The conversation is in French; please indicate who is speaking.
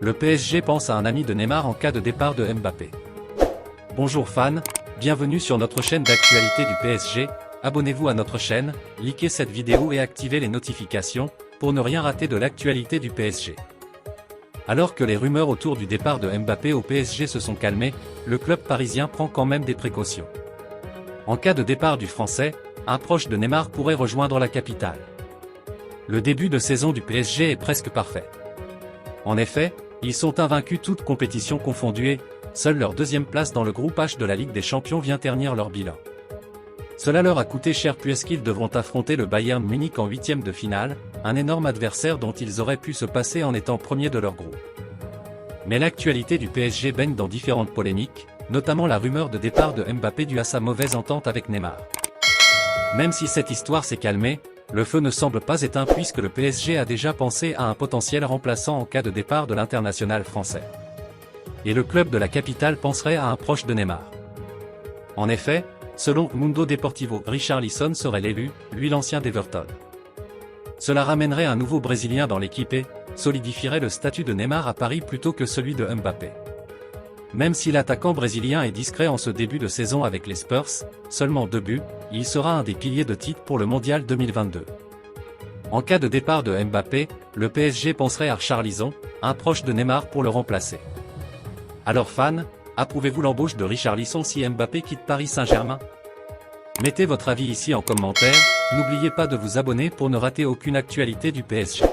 Speaker 1: Le PSG pense à un ami de Neymar en cas de départ de Mbappé. Bonjour fans, bienvenue sur notre chaîne d'actualité du PSG, abonnez-vous à notre chaîne, likez cette vidéo et activez les notifications, pour ne rien rater de l'actualité du PSG. Alors que les rumeurs autour du départ de Mbappé au PSG se sont calmées, le club parisien prend quand même des précautions. En cas de départ du Français, un proche de Neymar pourrait rejoindre la capitale. Le début de saison du PSG est presque parfait. En effet, ils sont invaincus toutes compétitions confondues et seule leur deuxième place dans le groupe H de la Ligue des Champions vient ternir leur bilan. Cela leur a coûté cher puisqu'ils devront affronter le Bayern Munich en huitième de finale, un énorme adversaire dont ils auraient pu se passer en étant premiers de leur groupe. Mais l'actualité du PSG baigne dans différentes polémiques, notamment la rumeur de départ de Mbappé due à sa mauvaise entente avec Neymar. Même si cette histoire s'est calmée, le feu ne semble pas éteint puisque le PSG a déjà pensé à un potentiel remplaçant en cas de départ de l'international français. Et le club de la capitale penserait à un proche de Neymar. En effet, selon Mundo Deportivo, Richarlison serait l'élu, lui l'ancien d'Everton. Cela ramènerait un nouveau Brésilien dans l'équipe et solidifierait le statut de Neymar à Paris plutôt que celui de Mbappé. Même si l'attaquant brésilien est discret en ce début de saison avec les Spurs, seulement 2 buts, il sera un des piliers de titre pour le Mondial 2022. En cas de départ de Mbappé, le PSG penserait à Richarlison, un proche de Neymar pour le remplacer. Alors fans, approuvez-vous l'embauche de Richarlison si Mbappé quitte Paris Saint-Germain? Mettez votre avis ici en commentaire, n'oubliez pas de vous abonner pour ne rater aucune actualité du PSG.